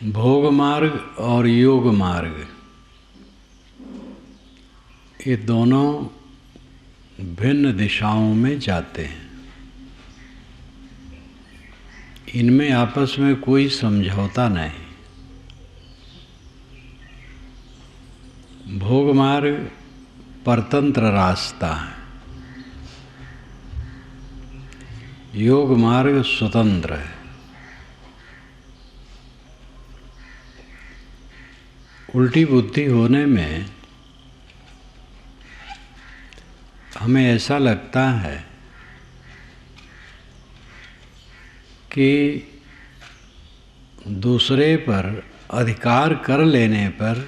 भोग मार्ग और योग मार्ग ये दोनों भिन्न दिशाओं में जाते हैं। इनमें आपस में कोई समझौता नहीं। भोग मार्ग परतंत्र रास्ता है, योग मार्ग स्वतंत्र है। उल्टी बुद्धि होने में हमें ऐसा लगता है कि दूसरे पर अधिकार कर लेने पर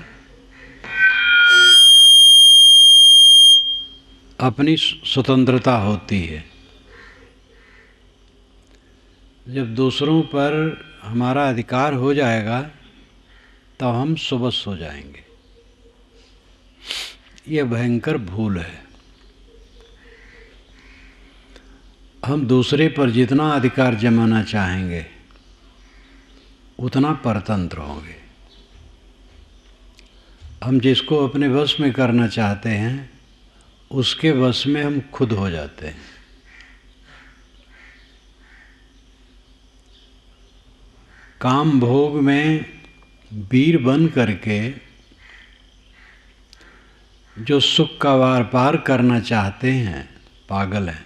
अपनी स्वतंत्रता होती है। जब दूसरों पर हमारा अधिकार हो जाएगा तो हम सुबस हो जाएंगे। यह भयंकर भूल है। हम दूसरे पर जितना अधिकार जमाना चाहेंगे उतना परतंत्र होंगे। हम जिसको अपने वश में करना चाहते हैं उसके वश में हम खुद हो जाते हैं। काम भोग में वीर बन करके जो सुख का वार पार करना चाहते हैं पागल हैं।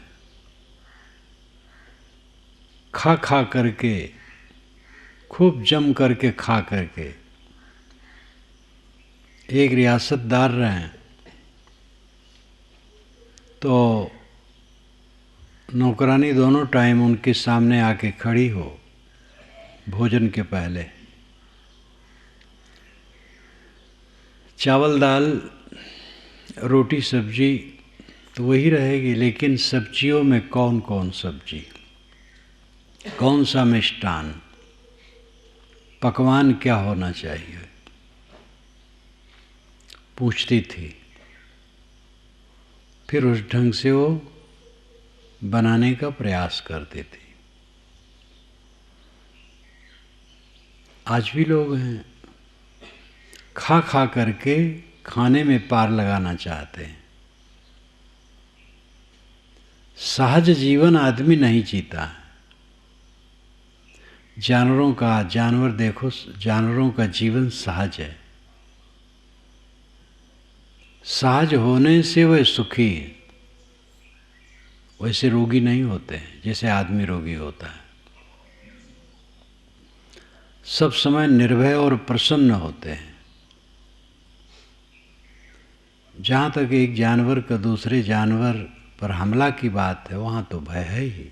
खा खा करके, खूब जम करके खा करके, एक रियासतदार रहें तो नौकरानी दोनों टाइम उनके सामने आके खड़ी हो भोजन के पहले। चावल दाल रोटी सब्जी तो वही रहेगी, लेकिन सब्जियों में कौन कौन सब्जी, कौन सा मिष्टान, पकवान क्या होना चाहिए, पूछती थी। फिर उस ढंग से वो बनाने का प्रयास करती थी। आज भी लोग हैं, खा खा करके खाने में पार लगाना चाहते हैं। सहज जीवन आदमी नहीं जीता। जानवर देखो, जानवरों का जीवन सहज है। सहज होने से वह सुखी है, वैसे रोगी नहीं होते हैं जैसे आदमी रोगी होता है। सब समय निर्भय और प्रसन्न होते हैं। जहाँ तक एक जानवर का दूसरे जानवर पर हमला की बात है वहाँ तो भय है ही,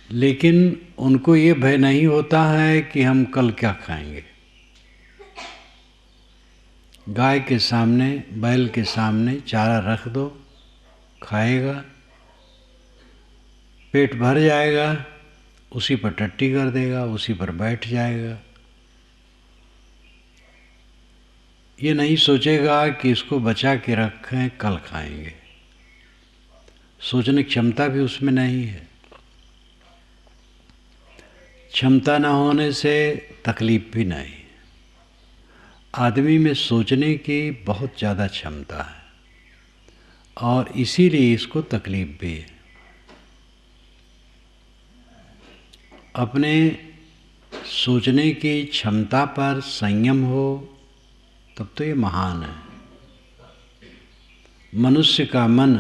लेकिन उनको ये भय नहीं होता है कि हम कल क्या खाएंगे। गाय के सामने, बैल के सामने चारा रख दो, खाएगा, पेट भर जाएगा, उसी पर टट्टी कर देगा, उसी पर बैठ जाएगा। ये नहीं सोचेगा कि इसको बचा के रखें, कल खाएंगे। सोचने की क्षमता भी उसमें नहीं है। क्षमता न होने से तकलीफ भी नहीं। आदमी में सोचने की बहुत ज़्यादा क्षमता है और इसीलिए इसको तकलीफ भी है। अपने सोचने की क्षमता पर संयम हो तब तो ये महान है। मनुष्य का मन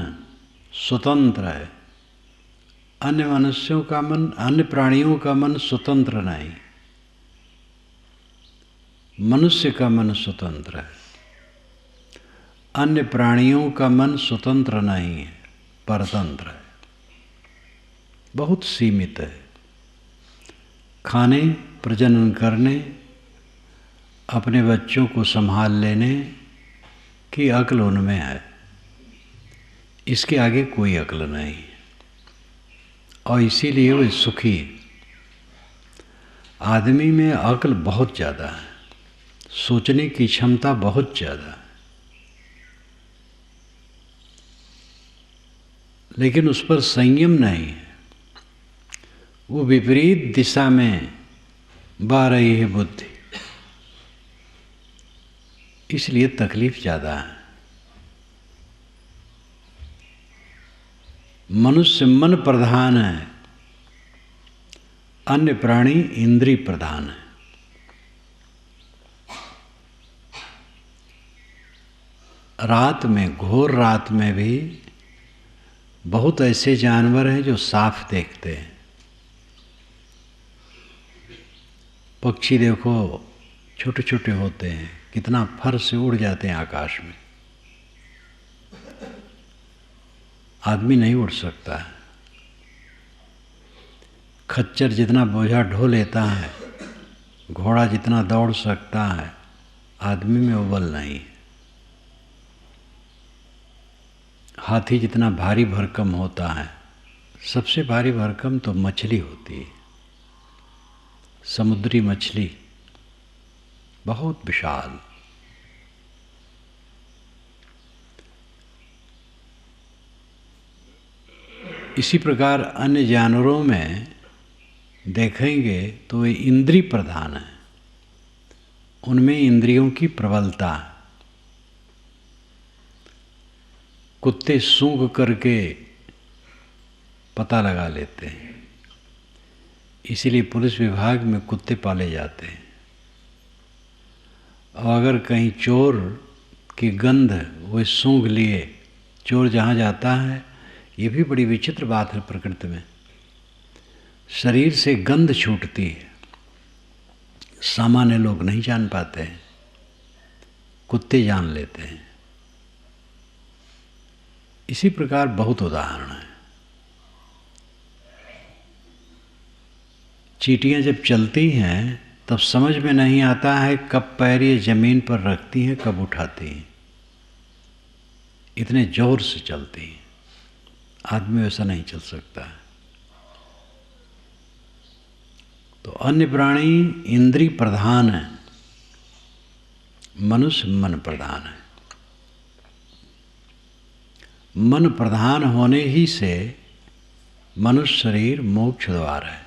स्वतंत्र है, अन्य मनुष्यों का मन, अन्य प्राणियों का मन स्वतंत्र नहीं। मनुष्य का मन स्वतंत्र है, अन्य प्राणियों का मन स्वतंत्र नहीं है, परतंत्र है, बहुत सीमित है। खाने, प्रजनन करने, अपने बच्चों को संभाल लेने की अक्ल उनमें है, इसके आगे कोई अक्ल नहीं है और इसीलिए वे सुखी है। आदमी में अक्ल बहुत ज़्यादा है, सोचने की क्षमता बहुत ज़्यादा है, लेकिन उस पर संयम नहीं है। वो विपरीत दिशा में बह रही है बुद्धि, इसलिए तकलीफ ज़्यादा है। मनुष्य मन प्रधान है, अन्य प्राणी इंद्रिय प्रधान है। रात में, घोर रात में भी बहुत ऐसे जानवर हैं जो साफ देखते हैं। पक्षी देखो, छोटे छोटे होते हैं, कितना फर से उड़ जाते हैं आकाश में। आदमी नहीं उड़ सकता है। खच्चर जितना बोझा ढो लेता है, घोड़ा जितना दौड़ सकता है, आदमी में वो बल नहीं। हाथी जितना भारी भरकम होता है, सबसे भारी भरकम तो मछली होती है। समुद्री मछली बहुत विशाल। इसी प्रकार अन्य जानवरों में देखेंगे तो वे इंद्रिय प्रधान हैं, उनमें इंद्रियों की प्रबलता है। कुत्ते सूंघ करके पता लगा लेते हैं, इसीलिए पुलिस विभाग में कुत्ते पाले जाते हैं। और अगर कहीं चोर की गंध वो सूंघ लिए, चोर जहाँ जाता है, ये भी बड़ी विचित्र बात है प्रकृति में। शरीर से गंध छूटती है, सामान्य लोग नहीं जान पाते हैं, कुत्ते जान लेते हैं। इसी प्रकार बहुत उदाहरण है। चींटियाँ जब चलती हैं तब समझ में नहीं आता है कब पैर ये जमीन पर रखती हैं, कब उठाती हैं, इतने जोर से चलती हैं। आदमी वैसा नहीं चल सकता है। तो अन्य प्राणी इंद्रिय प्रधान है, मनुष्य मन प्रधान है। मन प्रधान होने ही से मनुष्य शरीर मोक्ष द्वार है।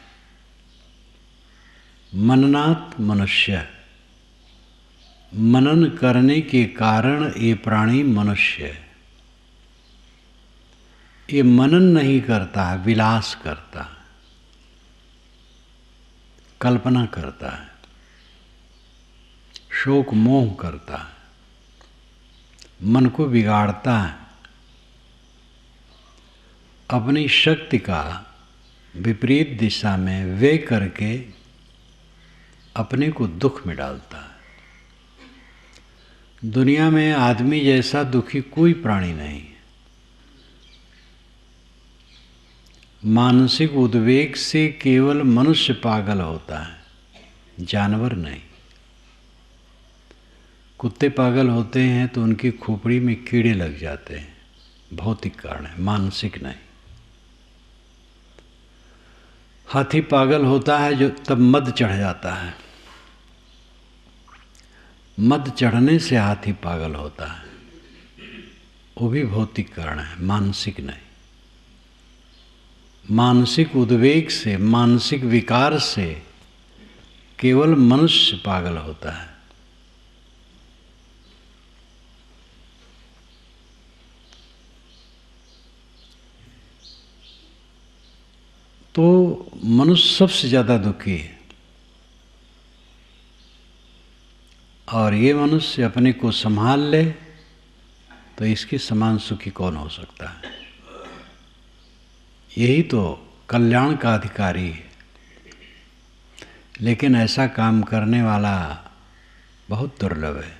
मननात् मनुष्य, मनन करने के कारण ये प्राणी मनुष्य है। ये मनन नहीं करता है, विलास करता है, कल्पना करता है, शोक मोह करता है, मन को बिगाड़ता है, अपनी शक्ति का विपरीत दिशा में व्यय करके अपने को दुख में डालता है। दुनिया में आदमी जैसा दुखी कोई प्राणी नहीं है। मानसिक उद्वेग से केवल मनुष्य पागल होता है, जानवर नहीं। कुत्ते पागल होते हैं तो उनकी खोपड़ी में कीड़े लग जाते हैं, भौतिक कारण है, मानसिक नहीं। हाथी पागल होता है जो तब मद चढ़ जाता है, मद चढ़ने से हाथी पागल होता है, वो भी भौतिक कारण है, मानसिक नहीं। मानसिक उद्वेग से, मानसिक विकार से केवल मनुष्य पागल होता है। तो मनुष्य सबसे ज़्यादा दुखी है, और ये मनुष्य अपने को संभाल ले तो इसके समान सुखी कौन हो सकता है। यही तो कल्याण का अधिकारी है। लेकिन ऐसा काम करने वाला बहुत दुर्लभ है,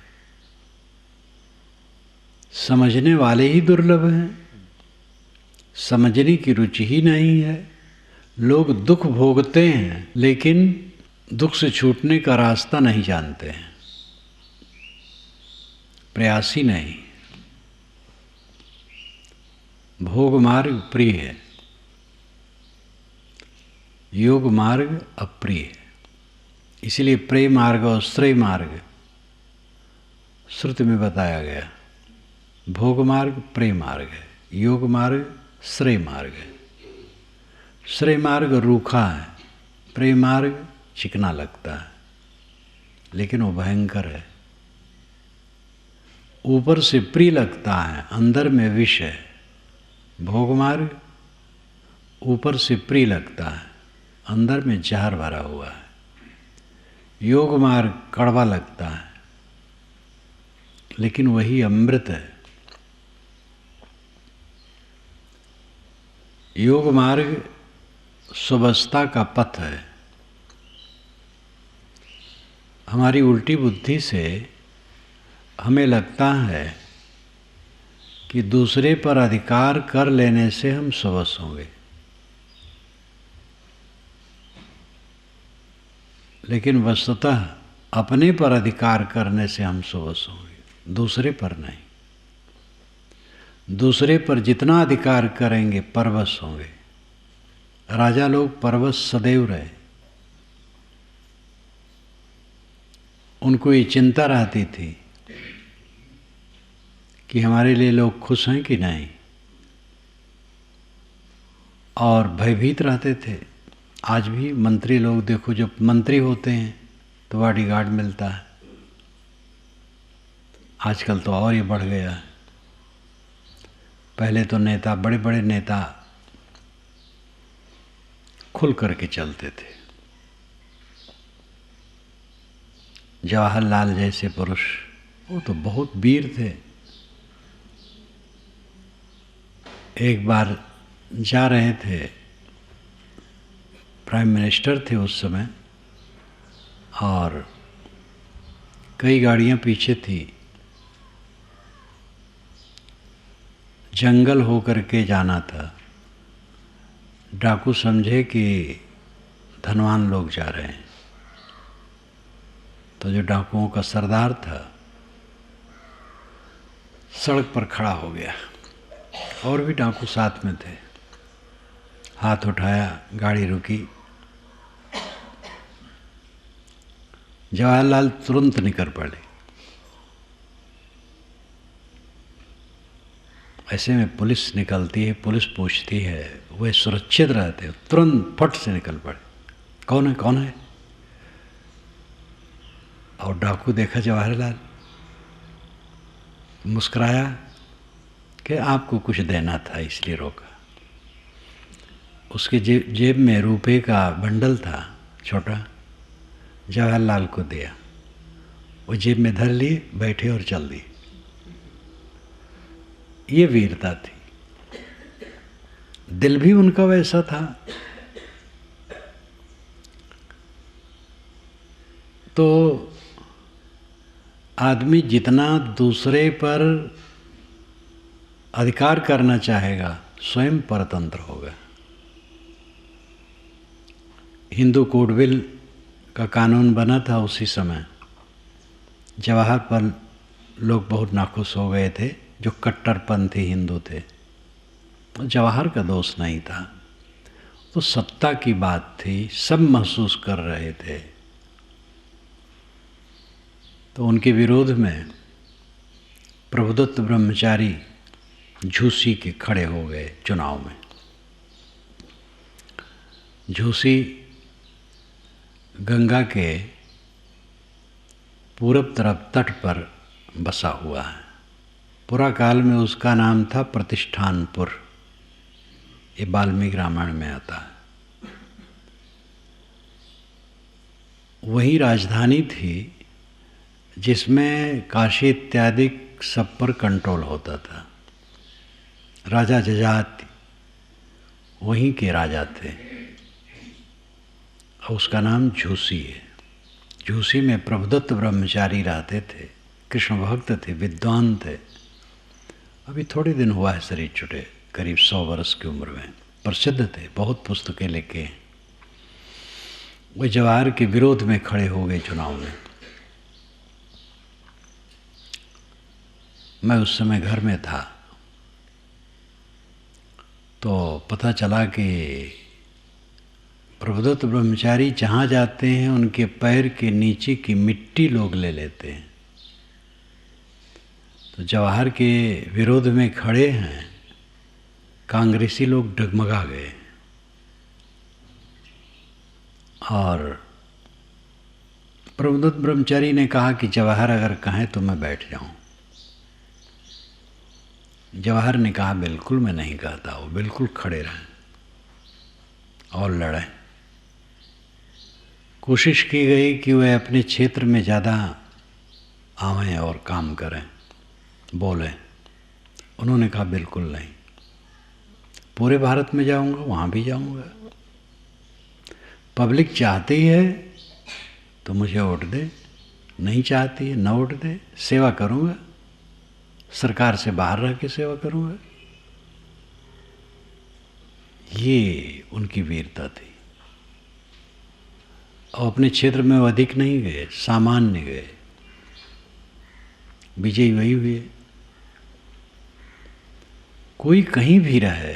समझने वाले ही दुर्लभ हैं। समझने की रुचि ही नहीं है। लोग दुख भोगते हैं लेकिन दुख से छूटने का रास्ता नहीं जानते हैं, प्रयासी नहीं। भोग मार्ग प्रिय है, योग मार्ग अप्रिय है। इसलिए प्रेम मार्ग और श्रेय मार्ग श्रुति में बताया गया। भोग मार्ग प्रेम मार्ग है, योग मार्ग श्रेय मार्ग है। श्रेय मार्ग रूखा है, प्रेम मार्ग चिकना लगता है, लेकिन वो भयंकर है। ऊपर से प्रिय लगता है, अंदर में विष है। भोग मार्ग ऊपर से प्रिय लगता है, अंदर में जहर भरा हुआ है। योग मार्ग कड़वा लगता है, लेकिन वही अमृत है। योग मार्ग सुवस्था का पथ है। हमारी उल्टी बुद्धि से हमें लगता है कि दूसरे पर अधिकार कर लेने से हम स्वस्थ होंगे, लेकिन वस्तुतः अपने पर अधिकार करने से हम स्वस्थ होंगे, दूसरे पर नहीं। दूसरे पर जितना अधिकार करेंगे परवश होंगे। राजा लोग परवश सदैव रहे। उनको ये चिंता रहती थी कि हमारे लिए लोग खुश हैं कि नहीं, और भयभीत रहते थे। आज भी मंत्री लोग देखो, जब मंत्री होते हैं तो बॉडीगार्ड मिलता है। आजकल तो और ये बढ़ गया है। पहले तो नेता, बड़े बड़े नेता खुल करके चलते थे। जवाहरलाल जैसे पुरुष, वो तो बहुत वीर थे। एक बार जा रहे थे, प्राइम मिनिस्टर थे उस समय, और कई गाड़ियां पीछे थी। जंगल हो करके जाना था। डाकू समझे कि धनवान लोग जा रहे हैं, तो जो डाकुओं का सरदार था सड़क पर खड़ा हो गया, और भी डाकू साथ में थे। हाथ उठाया, गाड़ी रुकी। जवाहरलाल तुरंत निकल पड़े। ऐसे में पुलिस निकलती है, पुलिस पूछती है, वे सुरक्षित रहते, तुरंत फट से निकल पड़े। कौन है, कौन है? और डाकू देखा जवाहरलाल, मुस्कुराया कि आपको कुछ देना था इसलिए रोका। उसके जेब में रुपए का बंडल था छोटा, जवाहरलाल को दिया। वो जेब में धर लिए, बैठे और चल दिए। ये वीरता थी। दिल भी उनका वैसा था। तो आदमी जितना दूसरे पर अधिकार करना चाहेगा, स्वयं परतंत्र होगा। हिंदू कोड बिल का कानून बना था उसी समय। जवाहर पर लोग बहुत नाखुश हो गए थे, जो कट्टरपंथी हिंदू थे। जवाहर का दोष नहीं था, तो सत्ता की बात थी, सब महसूस कर रहे थे। तो उनके विरोध में प्रभुदत्त ब्रह्मचारी झूसी के खड़े हो गए चुनाव में। झूसी गंगा के पूरब तरफ तट पर बसा हुआ है। पुरा काल में उसका नाम था प्रतिष्ठानपुर। ये वाल्मीकि रामायण में आता है। वही राजधानी थी जिसमें काशी इत्यादि सब पर कंट्रोल होता था। राजा जजाति वहीं के राजा थे, और उसका नाम झूसी है। झूसी में प्रभुदत्त ब्रह्मचारी रहते थे, कृष्ण भक्त थे, विद्वान थे। अभी थोड़े दिन हुआ है शरीर छुटे, करीब 100 वर्ष की उम्र में। प्रसिद्ध थे, बहुत पुस्तकें लिखे। वे जवाहर के विरोध में खड़े हो गए चुनाव में। मैं उस समय घर में था, तो पता चला कि प्रभुदत्त ब्रह्मचारी जहाँ जाते हैं उनके पैर के नीचे की मिट्टी लोग ले लेते हैं। तो जवाहर के विरोध में खड़े हैं, कांग्रेसी लोग डगमगा गए और प्रबुद्ध ब्रह्मचारी ने कहा कि जवाहर अगर कहें तो मैं बैठ जाऊं। जवाहर ने कहा बिल्कुल मैं नहीं कहता, वो बिल्कुल खड़े रहें और लड़ें। कोशिश की गई कि वह अपने क्षेत्र में ज़्यादा आवें और काम करें, बोलें। उन्होंने कहा बिल्कुल नहीं, पूरे भारत में जाऊंगा, वहाँ भी जाऊंगा। पब्लिक चाहती है तो मुझे वोट दे, नहीं चाहती है न वोट दे, सेवा करूंगा, सरकार से बाहर रह के सेवा करूंगा। ये उनकी वीरता थी। और अपने क्षेत्र में वो अधिक नहीं गए, सामान्य गए, विजयी वही हुए। कोई कहीं भी रहे,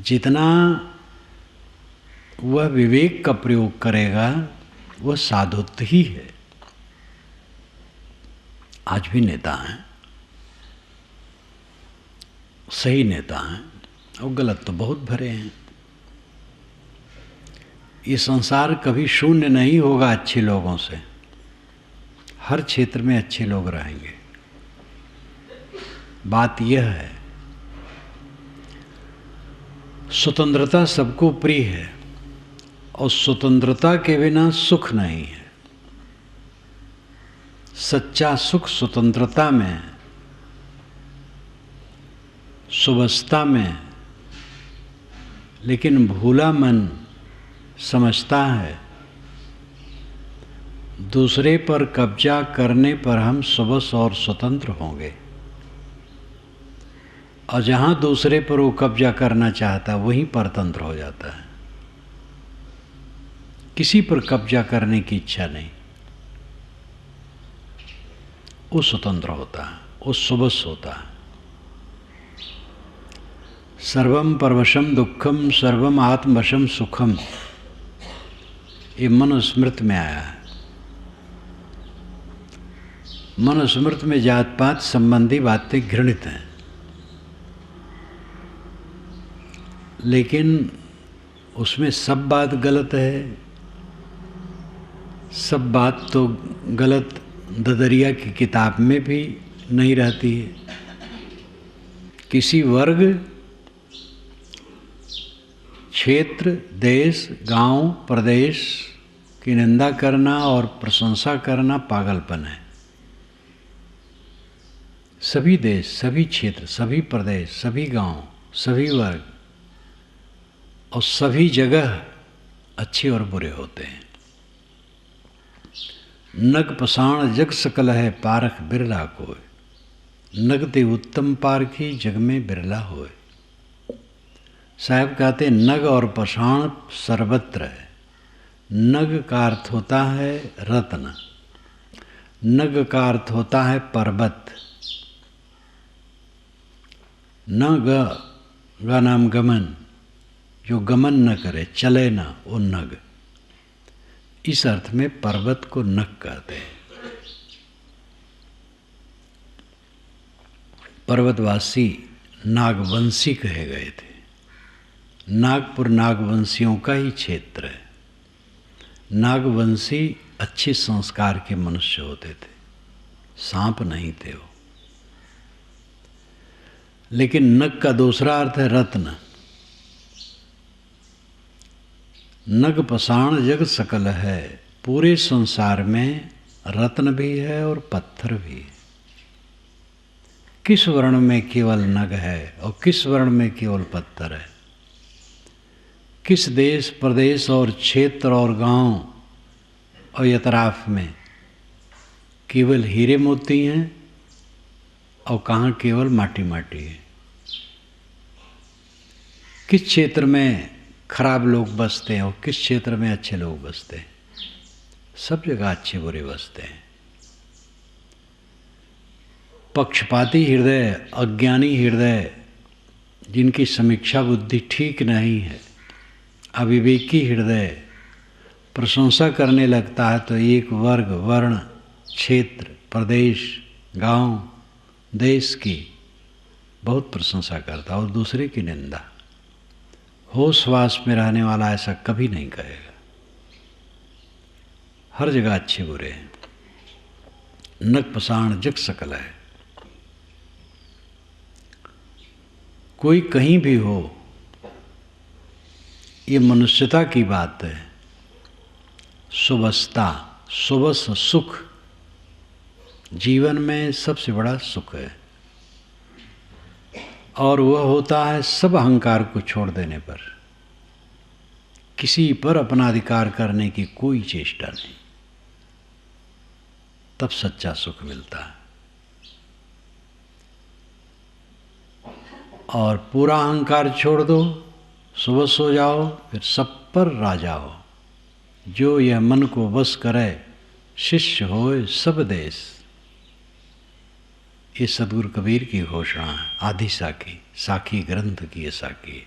जितना वह विवेक का प्रयोग करेगा वह साधुत्व ही है। आज भी नेता हैं, सही नेता हैं, और गलत तो बहुत भरे हैं। ये संसार कभी शून्य नहीं होगा अच्छे लोगों से, हर क्षेत्र में अच्छे लोग रहेंगे। बात यह है, स्वतंत्रता सबको प्रिय है और स्वतंत्रता के बिना सुख नहीं है। सच्चा सुख स्वतंत्रता में, सुवस्था में। लेकिन भूला मन समझता है दूसरे पर कब्जा करने पर हम सुबह और स्वतंत्र होंगे, और जहाँ दूसरे पर वो कब्जा करना चाहता वहीं परतंत्र हो जाता है। किसी पर कब्जा करने की इच्छा नहीं, वो स्वतंत्र होता है, वो सुबह होता है। सर्वम परवशम दुखम सर्वम आत्मवशम सुखम, ये मनुस्मृति में आया है। मनुस्मृति में जात पात संबंधी बातें घृणित हैं, लेकिन उसमें सब बात गलत है। सब बात तो गलत ददरिया की किताब में भी नहीं रहती है। किसी वर्ग, क्षेत्र, देश, गांव, प्रदेश की निंदा करना और प्रशंसा करना पागलपन है। सभी देश, सभी क्षेत्र, सभी प्रदेश, सभी गांव, सभी वर्ग और सभी जगह अच्छे और बुरे होते हैं। नग पसाण जग सकल है पारख बिरला कोय, नगते उत्तम पारखी जग में बिरला होए। साहब कहते हैं नग और पाषाण सर्वत्र है। नग का अर्थ होता है रत्न, नग का अर्थ होता है पर्वत। न ग नाम गमन, जो गमन न करे, चले ना, वो नग। इस अर्थ में पर्वत को नग कहते हैं। पर्वतवासी नागवंशी कहे गए थे। नागपुर नागवंशियों का ही क्षेत्र है। नागवंशी अच्छे संस्कार के मनुष्य होते थे, सांप नहीं थे वो। लेकिन नग का दूसरा अर्थ है रत्न। नग पसाण जग सकल है, पूरे संसार में रत्न भी है और पत्थर भी है। किस वर्ण में केवल नग है और किस वर्ण में केवल पत्थर है? किस देश, प्रदेश और क्षेत्र और गांव और यतराफ में केवल हीरे मोती हैं और कहाँ केवल माटी माटी है? किस क्षेत्र में खराब लोग बसते हैं और किस क्षेत्र में अच्छे लोग बसते हैं? सब जगह अच्छे बुरे बसते हैं। पक्षपाती हृदय, अज्ञानी हृदय, जिनकी समीक्षा बुद्धि ठीक नहीं है, अविवेकी हृदय प्रशंसा करने लगता है तो एक वर्ग, वर्ण, क्षेत्र, प्रदेश, गांव, देश की बहुत प्रशंसा करता और दूसरे की निंदा। होश वास में रहने वाला ऐसा कभी नहीं कहेगा। हर जगह अच्छे बुरे हैं, नक पसाण जग सकल है। कोई कहीं भी हो, ये मनुष्यता की बात है। सुवस्था, सुबस सुख जीवन में सबसे बड़ा सुख है, और वह होता है सब अहंकार को छोड़ देने पर, किसी पर अपना अधिकार करने की कोई चेष्टा नहीं, तब सच्चा सुख मिलता है। और पूरा अहंकार छोड़ दो, सुबह सो जाओ, फिर सब पर राजा हो। जो यह मन को वश करे, शिष्य होए सब देश। ये सदगुरु कबीर की घोषणा है, आदि साखी, साखी ग्रंथ की ये साखी है।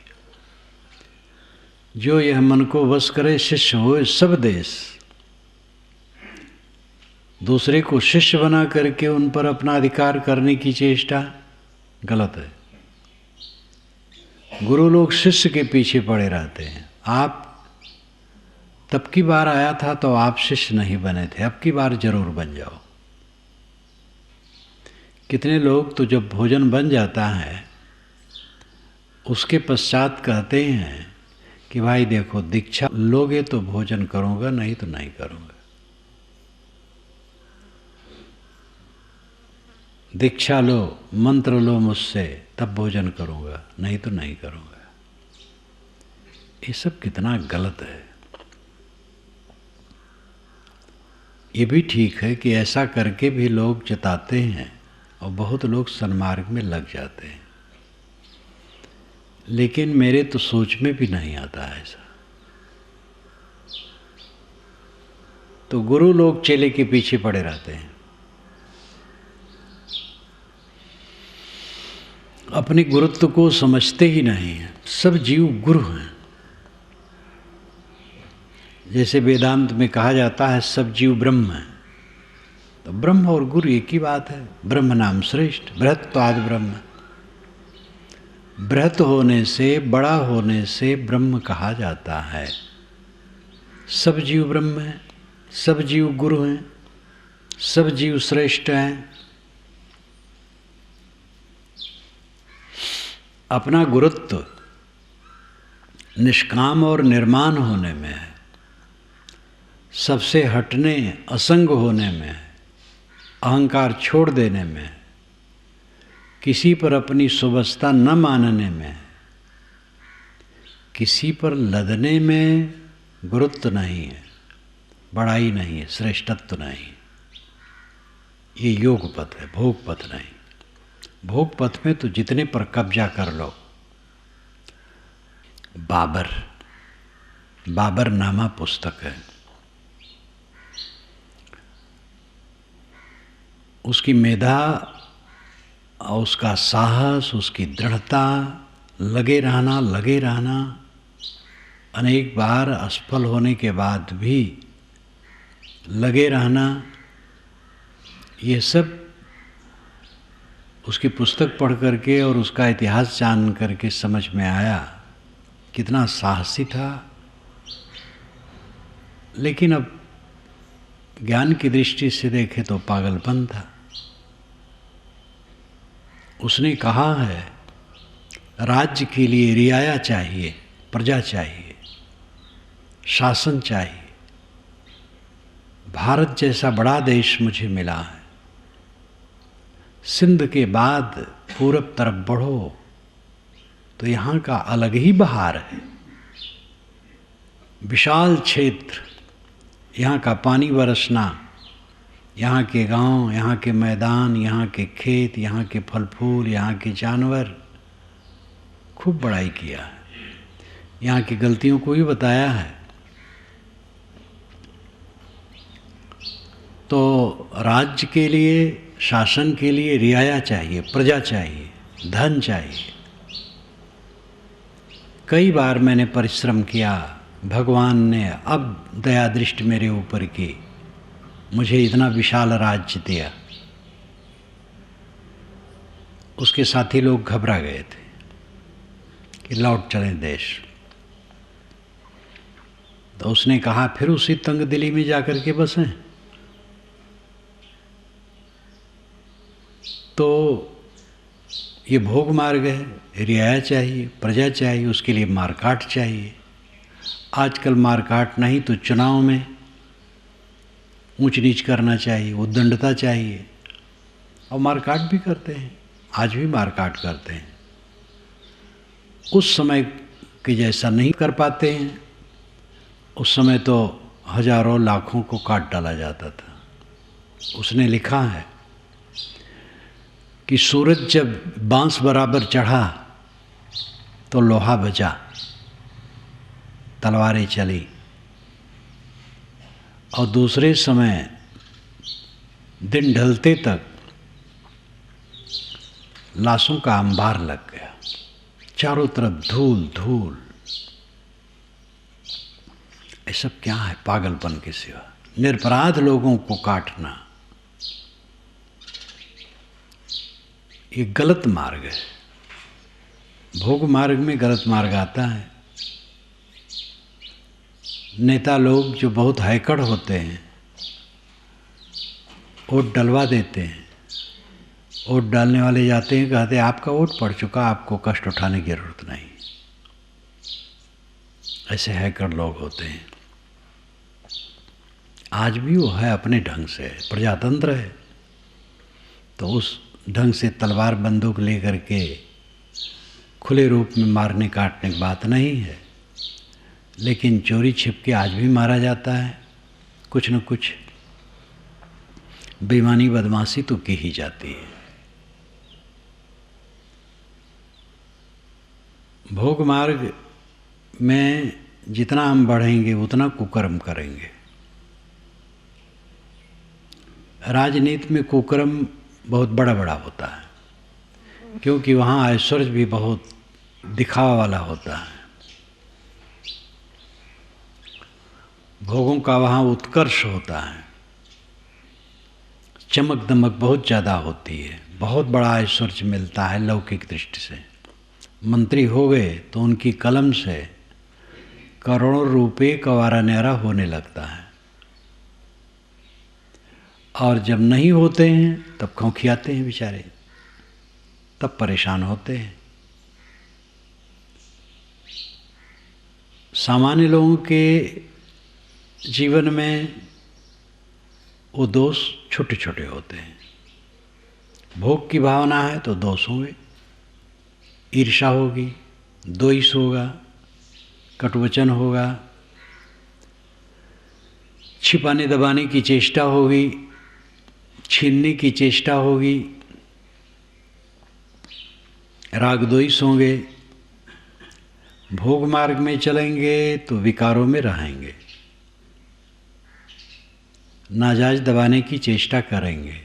जो यह मन को वश करे, शिष्य होए सब देश। दूसरे को शिष्य बना करके उन पर अपना अधिकार करने की चेष्टा गलत है। गुरु लोग शिष्य के पीछे पड़े रहते हैं। आप तब की बार आया था तो आप शिष्य नहीं बने थे, अब की बार जरूर बन जाओ। कितने लोग तो जब भोजन बन जाता है उसके पश्चात कहते हैं कि भाई देखो, दीक्षा लोगे तो भोजन करूँगा, नहीं तो नहीं करूँगा। दीक्षा लो, मंत्र लो मुझसे, तब भोजन करूँगा, नहीं तो नहीं करूँगा। ये सब कितना गलत है। ये भी ठीक है कि ऐसा करके भी लोग जताते हैं और बहुत लोग सन्मार्ग में लग जाते हैं, लेकिन मेरे तो सोच में भी नहीं आता ऐसा। तो गुरु लोग चेले के पीछे पड़े रहते हैं, अपने गुरुत्व को समझते ही नहीं हैं। सब जीव गुरु हैं। जैसे वेदांत में कहा जाता है सब जीव ब्रह्म है, तो ब्रह्म और गुरु एक ही बात है। ब्रह्म नाम श्रेष्ठ, बृहत्वाद ब्रह्म। बृहत होने से, बड़ा होने से ब्रह्म कहा जाता है। सब जीव ब्रह्म हैं, सब जीव गुरु हैं, सब जीव श्रेष्ठ हैं। अपना गुरुत्व निष्काम और निर्माण होने में है, सबसे हटने, असंग होने में है, अहंकार छोड़ देने में है, किसी पर अपनी सुवस्था न मानने में, किसी पर लदने में गुरुत्व नहीं है, बड़ाई नहीं है, श्रेष्ठत्व नहीं। ये योग पथ है, भोग पथ नहीं। भोग पथ में तो जितने पर कब्जा कर लो। बाबर नामा पुस्तक है, उसकी मेधा और उसका साहस, उसकी दृढ़ता, लगे रहना, अनेक बार असफल होने के बाद भी लगे रहना, ये सब उसकी पुस्तक पढ़ करके और उसका इतिहास जान करके समझ में आया। कितना साहसी था, लेकिन अब ज्ञान की दृष्टि से देखे तो पागलपन था। उसने कहा है राज्य के लिए रियाया चाहिए, प्रजा चाहिए, शासन चाहिए। भारत जैसा बड़ा देश मुझे मिला है, सिंध के बाद पूरब तरफ बढ़ो तो यहाँ का अलग ही बहार है। विशाल क्षेत्र, यहाँ का पानी बरसना, यहाँ के गांव, यहाँ के मैदान, यहाँ के खेत, यहाँ के फल फूल, यहाँ के जानवर, खूब बड़ाई किया है। यहाँ की गलतियों को भी बताया है। तो राज्य के लिए, शासन के लिए रियाया चाहिए, प्रजा चाहिए, धन चाहिए। कई बार मैंने परिश्रम किया, भगवान ने अब दया दृष्टि मेरे ऊपर की, मुझे इतना विशाल राज्य दिया। उसके साथी लोग घबरा गए थे कि लौट चलें देश। तो उसने कहा फिर उसी तंग दिली में जाकर के बसें। तो ये भोग मार्ग है, रियाया चाहिए, प्रजा चाहिए, उसके लिए मारकाट चाहिए। आजकल मारकाट नहीं तो चुनाव में ऊंच नीच करना चाहिए, उद्दंडता चाहिए, और मारकाट भी करते हैं, आज भी मारकाट करते हैं। उस समय के जैसा नहीं कर पाते हैं। उस समय तो हजारों लाखों को काट डाला जाता था। उसने लिखा है कि सूरज जब बांस बराबर चढ़ा तो लोहा बचा, तलवारें चली, और दूसरे समय दिन ढलते तक लाशों का अंबार लग गया, चारों तरफ धूल धूल। ये सब क्या है? पागलपन के सिवा निरपराध लोगों को काटना, ये गलत मार्ग है। भोग मार्ग में गलत मार्ग आता है। नेता लोग जो बहुत हैकड़ होते हैं, वोट डलवा देते हैं। वोट डालने वाले जाते हैं, कहते हैं आपका वोट पड़ चुका, आपको कष्ट उठाने की जरूरत नहीं। ऐसे हैकड़ लोग होते हैं। आज भी वो है अपने ढंग से, प्रजातंत्र है तो उस ढंग से तलवार बंदूक लेकर के खुले रूप में मारने काटने की बात नहीं है। लेकिन चोरी छिपके आज भी मारा जाता है। कुछ न कुछ बेईमानी बदमाशी तो की ही जाती है। भोग मार्ग में जितना हम बढ़ेंगे उतना कुकर्म करेंगे। राजनीति में कुकर्म बहुत बड़ा बड़ा होता है, क्योंकि वहाँ ऐश्वर्य भी बहुत दिखावा वाला होता है। भोगों का वहाँ उत्कर्ष होता है, चमक दमक बहुत ज़्यादा होती है, बहुत बड़ा ऐश्वर्य मिलता है लौकिक दृष्टि से। मंत्री हो गए तो उनकी कलम से करोड़ों रुपए का वारा न्यारा होने लगता है, और जब नहीं होते हैं तब खौखियाते हैं बेचारे, तब परेशान होते हैं। सामान्य लोगों के जीवन में वो दोष छोटे छोटे होते हैं। भोग की भावना है तो दोष होंगे, ईर्ष्या होगी, द्वेष होगा, कटुवचन होगा, छिपाने दबाने की चेष्टा होगी, छीनने की चेष्टा होगी, राग द्वेष होंगे। भोग मार्ग में चलेंगे तो विकारों में रहेंगे, नाजायज दबाने की चेष्टा करेंगे।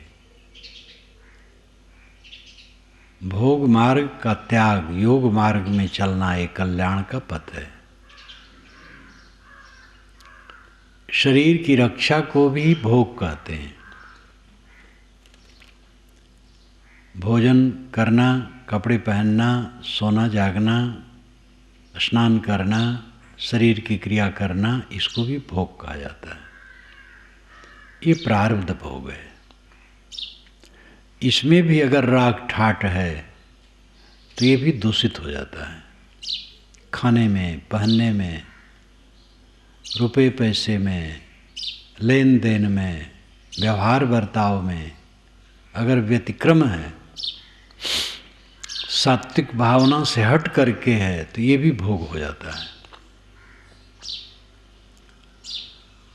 भोग मार्ग का त्याग, योग मार्ग में चलना एक कल्याण का पथ है। शरीर की रक्षा को भी भोग कहते हैं। भोजन करना, कपड़े पहनना, सोना जागना, स्नान करना, शरीर की क्रिया करना, इसको भी भोग कहा जाता है। ये प्रारब्ध भोग है। इसमें भी अगर राग ठाट है तो ये भी दूषित हो जाता है। खाने में, पहनने में, रुपए पैसे में, लेन देन में, व्यवहार बर्ताव में अगर व्यतिक्रम है, सात्विक भावना से हट करके है, तो ये भी भोग हो जाता है।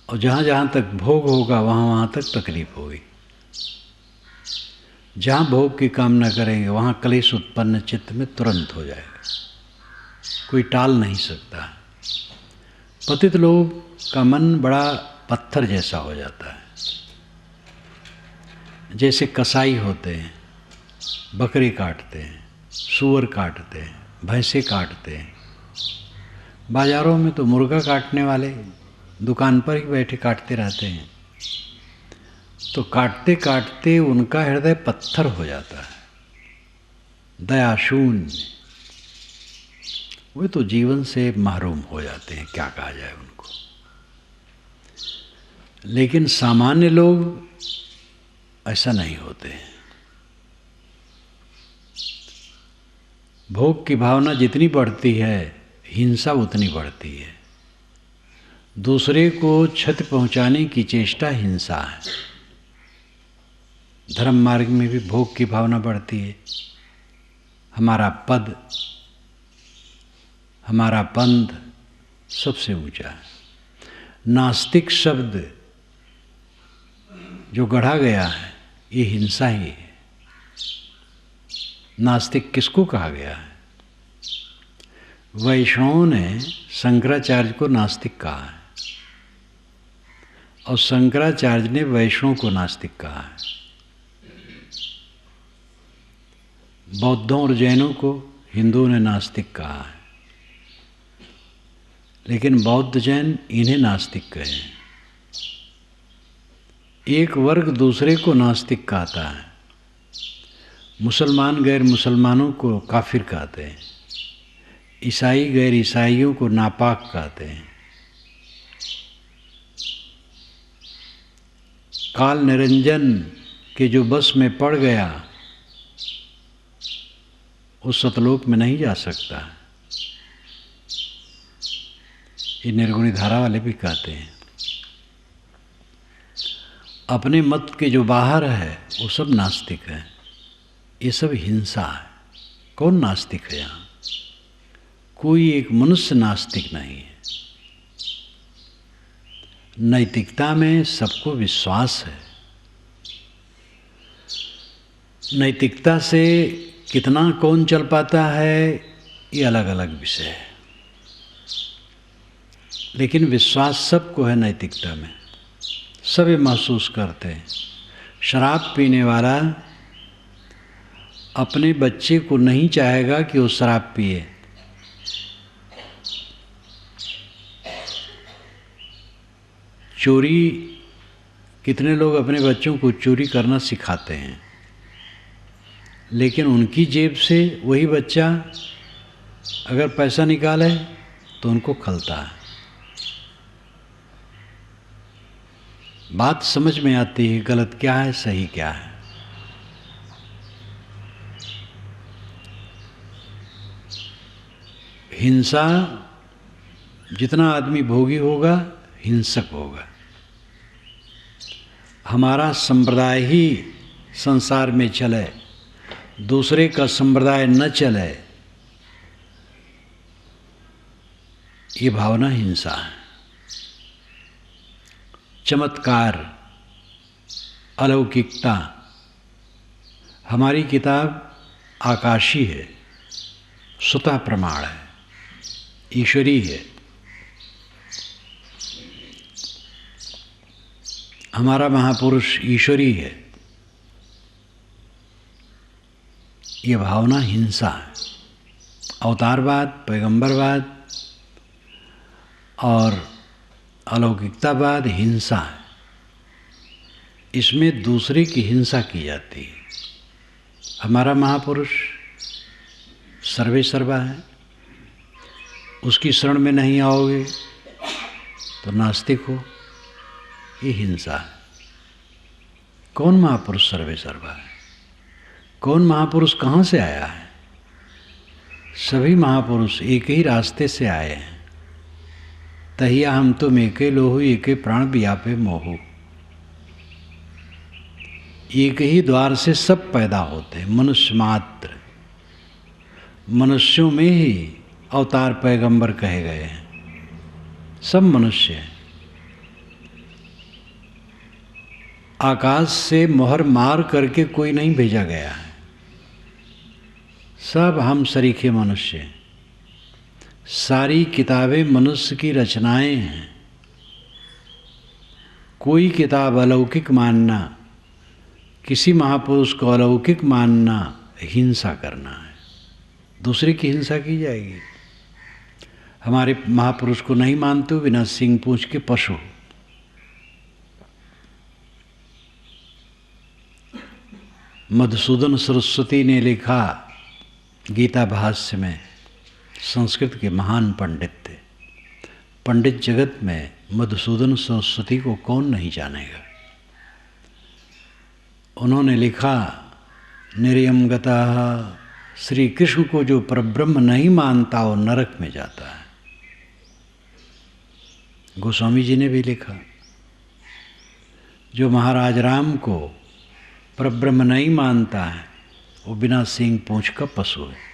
और जहाँ जहाँ तक भोग होगा वहाँ वहाँ तक तकलीफ होगी। जहाँ भोग की कामना करेंगे वहाँ क्लेश उत्पन्न चित्त में तुरंत हो जाएगा, कोई टाल नहीं सकता। पतित लोग का मन बड़ा पत्थर जैसा हो जाता है। जैसे कसाई होते हैं, बकरे काटते हैं, सूअर काटते हैं, भैंसे काटते हैं। बाजारों में तो मुर्गा काटने वाले दुकान पर ही बैठे काटते रहते हैं। तो काटते काटते उनका हृदय पत्थर हो जाता है, दया शून्य। वे तो जीवन से महरूम हो जाते हैं, क्या कहा जाए उनको। लेकिन सामान्य लोग ऐसा नहीं होते। भोग की भावना जितनी बढ़ती है, हिंसा उतनी बढ़ती है। दूसरे को क्षति पहुंचाने की चेष्टा हिंसा है। धर्म मार्ग में भी भोग की भावना बढ़ती है। हमारा पद, हमारा पंथ सबसे ऊंचा है। नास्तिक शब्द जो गढ़ा गया है, ये हिंसा ही है। नास्तिक किसको कहा गया है? वैष्णवों ने शंकराचार्य को नास्तिक कहा है और शंकराचार्य ने वैष्णव को नास्तिक कहा है। बौद्धों और जैनों को हिंदुओं ने नास्तिक कहा है, लेकिन बौद्ध जैन इन्हें नास्तिक कहे। एक वर्ग दूसरे को नास्तिक कहता है। मुसलमान गैर मुसलमानों को काफिर कहते हैं, ईसाई गैर ईसाइयों को नापाक कहते हैं। काल निरंजन के जो बस में पड़ गया, उस सतलोक में नहीं जा सकता। ये निर्गुणी धारा वाले भी कहते हैं। अपने मत के जो बाहर है वो सब नास्तिक है। ये सब हिंसा है। कौन नास्तिक है यहाँ? कोई एक मनुष्य नास्तिक नहीं है। नैतिकता में सबको विश्वास है। नैतिकता से कितना कौन चल पाता है, ये अलग अलग विषय है, लेकिन विश्वास सबको है नैतिकता में। सब ये महसूस करते हैं। शराब पीने वाला अपने बच्चे को नहीं चाहेगा कि वो शराब पिए। चोरी, कितने लोग अपने बच्चों को चोरी करना सिखाते हैं, लेकिन उनकी जेब से वही बच्चा अगर पैसा निकाले तो उनको खलता है। बात समझ में आती है गलत क्या है, सही क्या है। हिंसा, जितना आदमी भोगी होगा हिंसक होगा। हमारा संप्रदाय ही संसार में चले, दूसरे का संप्रदाय न चले, ये भावना हिंसा है। चमत्कार, अलौकिकता, हमारी किताब आकाशी है, स्वतः प्रमाण है, ईश्वरी है। हमारा महापुरुष ईश्वरी है। ये भावना हिंसा है। अवतारवाद, पैगंबरवाद और अलौकिकतावाद हिंसा है। इसमें दूसरे की हिंसा की जाती है। हमारा महापुरुष सर्वे सर्वा है, उसकी शरण में नहीं आओगे तो नास्तिक हो, ये हिंसा है। कौन महापुरुष सर्वे सर्वा है? कौन महापुरुष कहाँ से आया है? सभी महापुरुष एक ही रास्ते से आए हैं। तहिया हम तुम एके लोहु एके प्राण व्यापे मोहु। एक ही द्वार से सब पैदा होते हैं, मनुष्य मात्र। मनुष्यों में ही अवतार पैगंबर कहे गए हैं। सब मनुष्य हैं। आकाश से मोहर मार करके कोई नहीं भेजा गया है। सब हम सरीखे मनुष्य हैं। सारी किताबें मनुष्य की रचनाएं हैं। कोई किताब अलौकिक मानना, किसी महापुरुष को अलौकिक मानना हिंसा करना है। दूसरे की हिंसा की जाएगी। हमारे महापुरुष को नहीं मानते हो, बिना सींग पूंछ के पशु। मधुसूदन सरस्वती ने लिखा गीता भाष्य में, संस्कृत के महान पंडित थे, पंडित जगत में मधुसूदन सरस्वती को कौन नहीं जानेगा। उन्होंने लिखा, निर्यम गतः, श्री कृष्ण को जो परब्रह्म नहीं मानता वो नरक में जाता है। गोस्वामी जी ने भी लिखा, जो महाराज राम को परब्रह्म नहीं मानता है वो बिना सींग पूंछ का पशु है।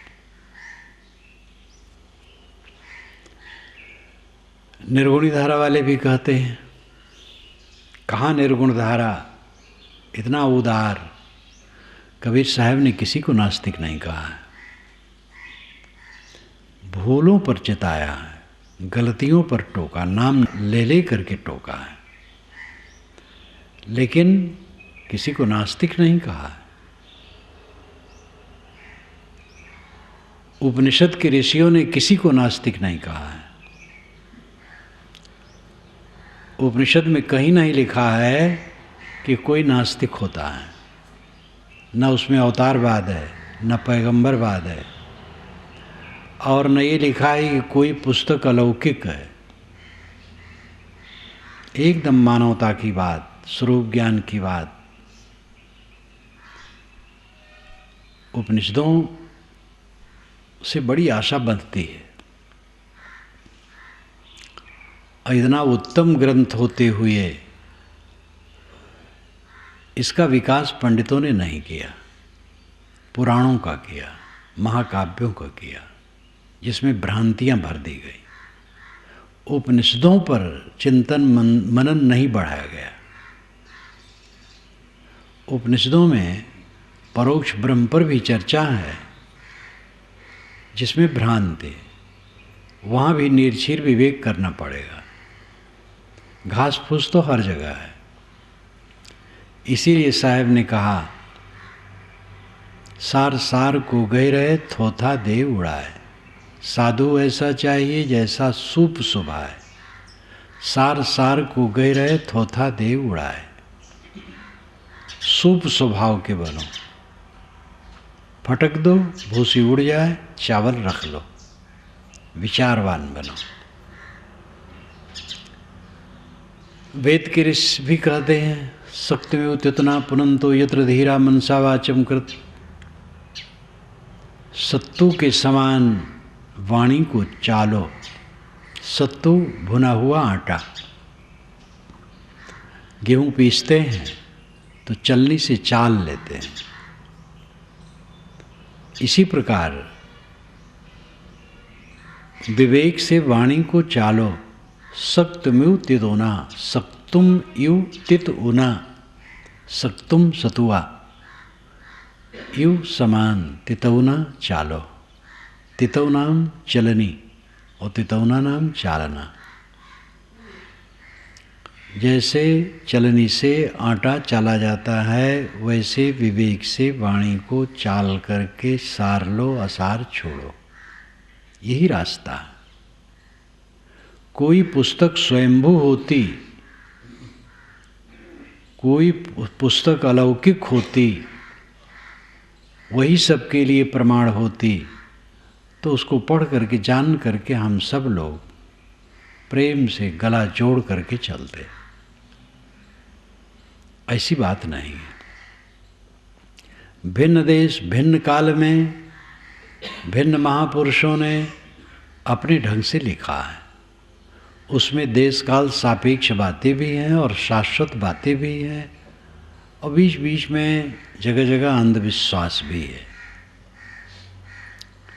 निर्गुणी धारा वाले भी कहते हैं, कहाँ निर्गुण धारा, इतना उदार। कबीर साहब ने किसी को नास्तिक नहीं कहा है, भूलों पर चिताया है, गलतियों पर टोका, नाम ले ले करके टोका है, लेकिन किसी को नास्तिक नहीं कहा है। उपनिषद के ऋषियों ने किसी को नास्तिक नहीं कहा है। उपनिषद में कहीं नहीं लिखा है कि कोई नास्तिक होता है, न उसमें अवतारवाद है, न पैगंबरवाद है, और न ये लिखा है कि कोई पुस्तक अलौकिक है। एकदम मानवता की बात, स्वरूप ज्ञान की बात। उपनिषदों से बड़ी आशा बंधती है। इतना उत्तम ग्रंथ होते हुए इसका विकास पंडितों ने नहीं किया, पुराणों का किया, महाकाव्यों का किया, जिसमें भ्रांतियां भर दी गई। उपनिषदों पर चिंतन मनन नहीं बढ़ाया गया। उपनिषदों में परोक्ष ब्रह्म पर भी चर्चा है, जिसमें भ्रांति, वहाँ भी निर्छीर विवेक करना पड़ेगा। घास फूस तो हर जगह है। इसीलिए साहब ने कहा, सार सार को गए रहे थोथा दे उड़ाए, साधु ऐसा चाहिए जैसा सूप सुभाए, सार सार को गए रहे थोथा दे उड़ाए। सूप स्वभाव के बनो, फटक दो भूसी उड़ जाए, चावल रख लो, विचारवान बनो। वेद के ऋषि भी कहते हैं, सत्य में उतना पुनंतो यत्र धीरा मनसा वाचम कृत। सत्तू के समान वाणी को चालो। सत्तू भुना हुआ आटा। गेहूं पीसते हैं तो चलनी से चाल लेते हैं। इसी प्रकार विवेक से वाणी को चालो। सक्तम्यु तिदोना, सक्तुम यु तित उना, सक्तुम सतुआ, यु समान तितौना चालो। तितौ नाम चलनी और तितौना नाम चालना। जैसे चलनी से आटा चाला जाता है, वैसे विवेक से वाणी को चाल करके सार लो, असार छोड़ो। यही रास्ता है। कोई पुस्तक स्वयंभू होती, कोई पुस्तक अलौकिक होती, वही सबके लिए प्रमाण होती, तो उसको पढ़ करके जान करके हम सब लोग प्रेम से गला जोड़ करके चलते। ऐसी बात नहीं है। भिन्न देश भिन्न काल में भिन्न महापुरुषों ने अपने ढंग से लिखा है। उसमें देश काल सापेक्ष बातें भी हैं और शाश्वत बातें भी हैं, और बीच बीच में जगह जगह अंधविश्वास भी है।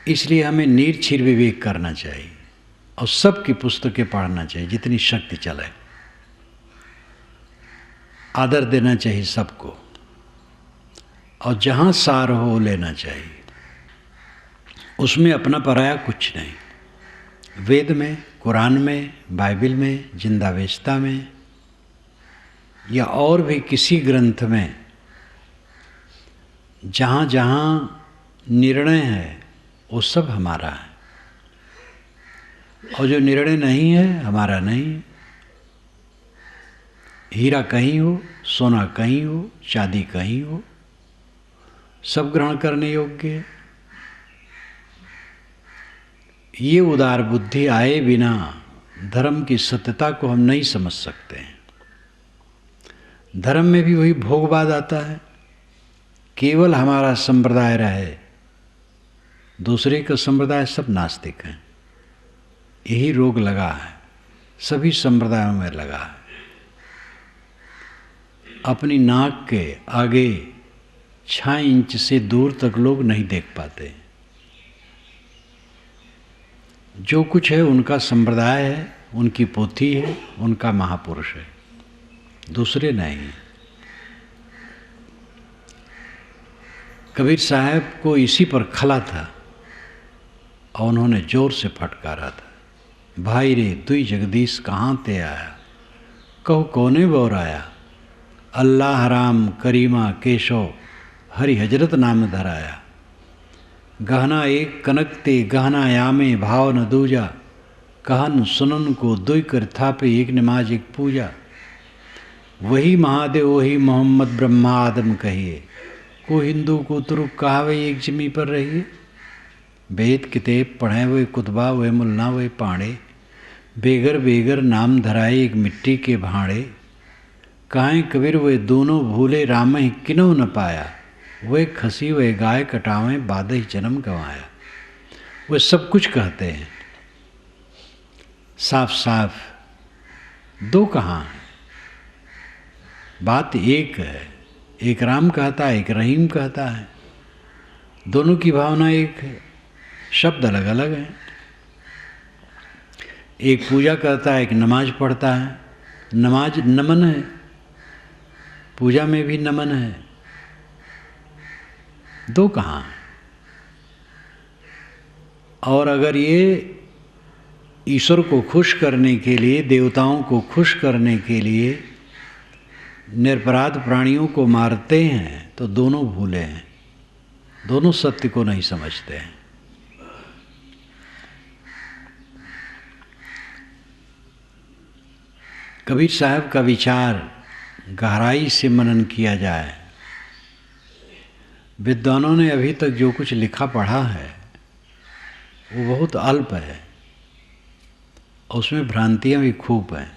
इसलिए हमें निर्छीर विवेक करना चाहिए और सबकी पुस्तकें पढ़ना चाहिए, जितनी शक्ति चले। आदर देना चाहिए सबको, और जहाँ सार हो लेना चाहिए। उसमें अपना पराया कुछ नहीं। वेद में, कुरान में, बाइबल में, जिंदावेस्ता में या और भी किसी ग्रंथ में जहाँ जहाँ निर्णय है वो सब हमारा है, और जो निर्णय नहीं है हमारा नहीं। हीरा कहीं हो, सोना कहीं हो, चांदी कहीं हो, सब ग्रहण करने योग्य है। ये उदार बुद्धि आए बिना धर्म की सत्यता को हम नहीं समझ सकते हैं। धर्म में भी वही भोगवाद आता है, केवल हमारा संप्रदाय रहे, दूसरे का संप्रदाय सब नास्तिक हैं। यही रोग लगा है, सभी संप्रदायों में लगा है। अपनी नाक के आगे 6 इंच से दूर तक लोग नहीं देख पाते। जो कुछ है उनका संप्रदाय है, उनकी पोथी है, उनका महापुरुष है, दूसरे नहीं। कबीर साहब को इसी पर खला था और उन्होंने जोर से फटकारा था, भाई रे तुई जगदीश कहाँ ते आया, कहो कोने बोर आया, अल्लाह राम करीमा केशव हरि हजरत नाम धराया, गहना एक कनक ते गहना यामे भाव न दूजा, कहन सुनन को दुई कर थापे एक नमाज एक पूजा, वही महादेव वही मोहम्मद ब्रह्मा आदम कहिए, को हिंदू को तुरुक कहावे एक जिमी पर रहिए, वेद किताब पढ़े वे कुतबा वे मुल्ला वे पाड़े, बेगर बेगर नाम धराए एक मिट्टी के भाड़े, काहें कबीर वे दोनों भूले राम ही किनो न पाया, वे खसी वे गाय कटावें बाद ही जन्म गंवाया। वे सब कुछ कहते हैं, साफ साफ दो कहाँ हैं, बात एक है। एक राम कहता है, एक रहीम कहता है, दोनों की भावना एक है, शब्द अलग अलग हैं। एक पूजा करता है, एक नमाज पढ़ता है। नमाज नमन है, पूजा में भी नमन है, दो कहाँ। और अगर ये ईश्वर को खुश करने के लिए, देवताओं को खुश करने के लिए निरपराध प्राणियों को मारते हैं तो दोनों भूले हैं, दोनों सत्य को नहीं समझते हैं। कबीर साहब का विचार गहराई से मनन किया जाए। विद्वानों ने अभी तक जो कुछ लिखा पढ़ा है वो बहुत अल्प है, उसमें भ्रांतियाँ भी खूब हैं।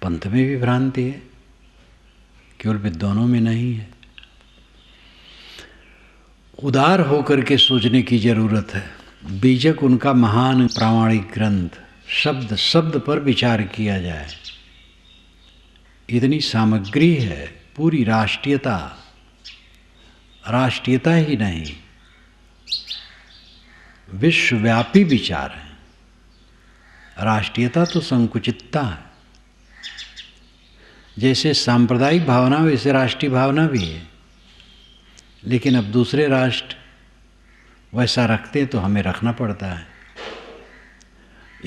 पंथ में भी भ्रांति है, केवल विद्वानों में नहीं है। उदार होकर के सोचने की जरूरत है। बीजक उनका महान प्रामाणिक ग्रंथ, शब्द शब्द पर विचार किया जाए। इतनी सामग्री है, पूरी राष्ट्रीयता, राष्ट्रीयता ही नहीं विश्वव्यापी विचार है। राष्ट्रीयता तो संकुचितता है। जैसे सांप्रदायिक भावना वैसे राष्ट्रीय भावना भी है, लेकिन अब दूसरे राष्ट्र वैसा रखते हैं तो हमें रखना पड़ता है।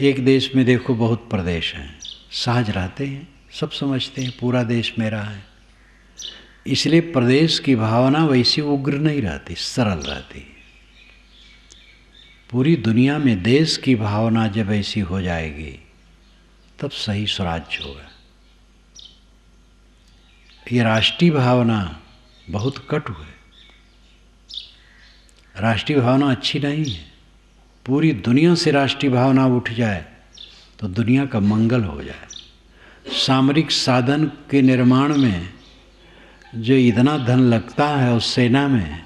एक देश में देखो बहुत प्रदेश हैं, सहज रहते हैं, सब समझते हैं पूरा देश मेरा है, इसलिए प्रदेश की भावना वैसी उग्र नहीं रहती, सरल रहती है। पूरी दुनिया में देश की भावना जब ऐसी हो जाएगी तब सही स्वराज्य होगा। ये राष्ट्रीय भावना बहुत कटु है, राष्ट्रीय भावना अच्छी नहीं है। पूरी दुनिया से राष्ट्रीय भावना उठ जाए तो दुनिया का मंगल हो जाए। सामरिक साधन के निर्माण में जो इतना धन लगता है उस सेना में,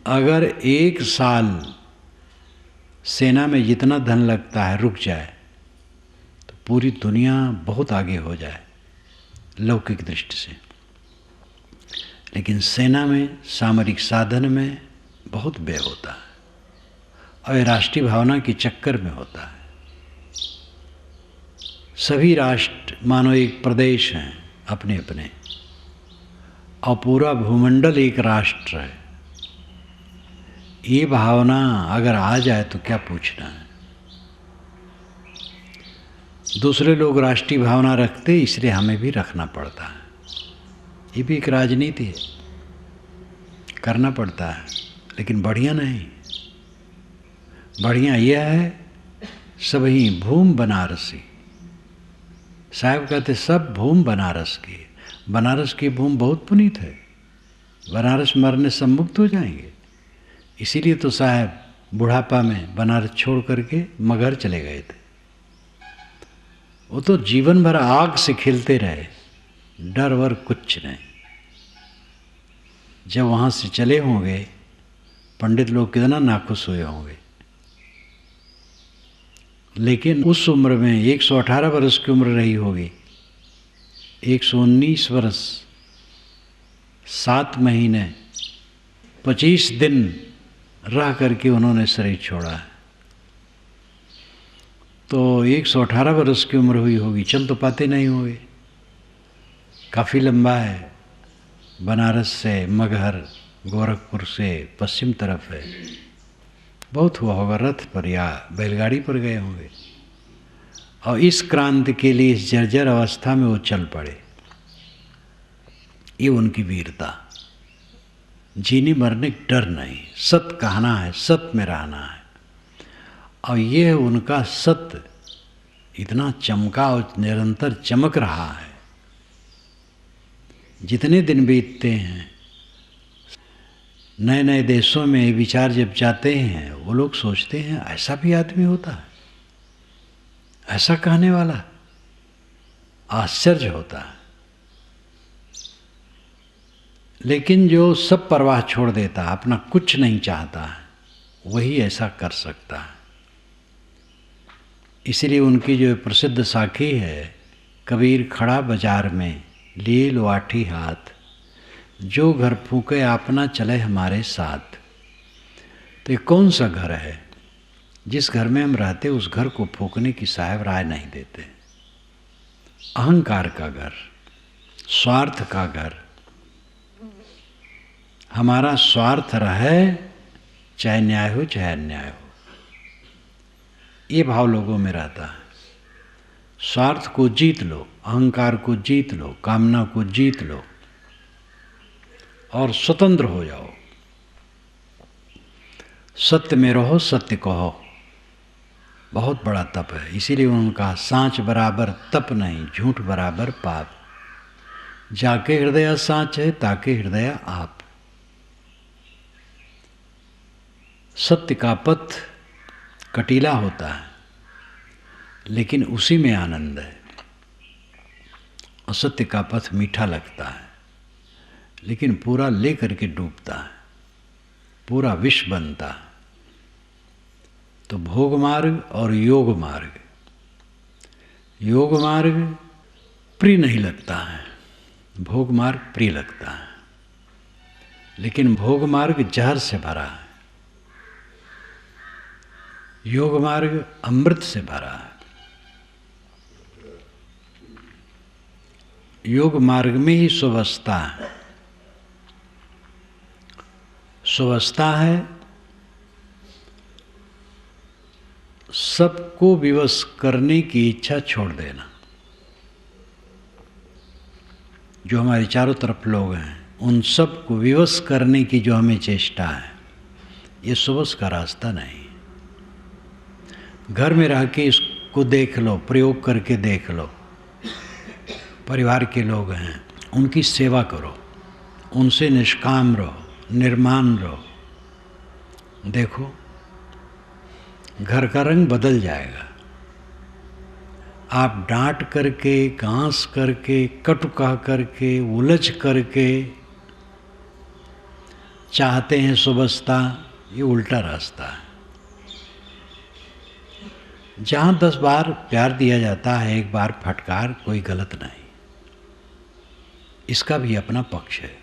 अगर एक साल सेना में जितना धन लगता है रुक जाए तो पूरी दुनिया बहुत आगे हो जाए लौकिक दृष्टि से। लेकिन सेना में, सामरिक साधन में बहुत व्यय होता है और राष्ट्रीय भावना के चक्कर में होता है। सभी राष्ट्र मानो एक प्रदेश हैं अपने अपने, और पूरा भूमंडल एक राष्ट्र है। ये भावना अगर आ जाए तो क्या पूछना है। दूसरे लोग राष्ट्रीय भावना रखते, इसलिए हमें भी रखना पड़ता है। ये भी एक राजनीति है, करना पड़ता है, लेकिन बढ़िया नहीं। बढ़िया यह है सभी भूम बनारसी। साहब कहते सब भूम बनारस की। बनारस की भूम बहुत पुनीत है, बनारस मरने से मुक्त हो जाएंगे। इसीलिए तो साहब बुढ़ापा में बनारस छोड़ करके मगहर चले गए थे। वो तो जीवन भर आग से खेलते रहे, डर वर कुछ नहीं। जब वहाँ से चले होंगे, पंडित लोग कितना नाखुश हुए होंगे। लेकिन उस उम्र में 118 वर्ष की उम्र रही होगी, 119 वर्ष 7 महीने 25 दिन रह करके उन्होंने शरीर छोड़ा है। तो 118 वर्ष की उम्र हुई होगी, चल तो पाते नहीं होंगे। काफ़ी लंबा है, बनारस से मगहर गोरखपुर से पश्चिम तरफ है। बहुत हुआ होगा, रथ पर या बैलगाड़ी पर गए होंगे। और इस क्रांति के लिए इस जर्जर अवस्था में वो चल पड़े। ये उनकी वीरता, जीने मरने का डर नहीं, सत्य कहना है, सत्य में रहना है। और ये है उनका सत्य, इतना चमका और निरंतर चमक रहा है। जितने दिन बीतते हैं, नए नए देशों में विचार जब जाते हैं, वो लोग सोचते हैं ऐसा भी आदमी होता है, ऐसा कहने वाला, आश्चर्य होता है। लेकिन जो सब परवाह छोड़ देता है, अपना कुछ नहीं चाहता है, वही ऐसा कर सकता है। इसलिए उनकी जो प्रसिद्ध साखी है, कबीर खड़ा बाजार में लिए लवाठी हाथ, जो घर फूके अपना चले हमारे साथ। तो ये कौन सा घर है? जिस घर में हम रहते उस घर को फूकने की साहब राय नहीं देते। अहंकार का घर, स्वार्थ का घर, हमारा स्वार्थ रहे, चाहे न्याय हो चाहे अन्याय हो, ये भाव लोगों में रहता है। स्वार्थ को जीत लो, अहंकार को जीत लो, कामना को जीत लो और स्वतंत्र हो जाओ। सत्य में रहो, सत्य कहो। बहुत बड़ा तप है। इसीलिए उन्होंने कहा, सांच बराबर तप नहीं, झूठ बराबर पाप। जाके हृदय सांच है, ताके हृदय आप। सत्य का पथ कटीला होता है, लेकिन उसी में आनंद है। असत्य का पथ मीठा लगता है, लेकिन पूरा ले करके डूबता है, पूरा विष बनता है। तो भोग मार्ग और योग मार्ग, योग मार्ग प्रिय नहीं लगता है, भोग मार्ग प्रिय लगता है। लेकिन भोग मार्ग जहर से भरा है, योग मार्ग अमृत से भरा है। योग मार्ग में ही स्वस्थता है। स्वस्थता है सबको विवश करने की इच्छा छोड़ देना। जो हमारे चारों तरफ लोग हैं, उन सबको विवश करने की जो हमें चेष्टा है, ये सुबह का रास्ता नहीं। घर में रह के इसको देख लो, प्रयोग करके देख लो। परिवार के लोग हैं, उनकी सेवा करो, उनसे निष्काम रहो, निर्माण रहो। देखो घर का रंग बदल जाएगा। आप डांट करके, घास करके, कटु कह करके, उलझ करके चाहते हैं सुबस्ता, ये उल्टा रास्ता है। जहाँ 10 बार प्यार दिया जाता है, 1 बार फटकार कोई गलत नहीं। इसका भी अपना पक्ष है।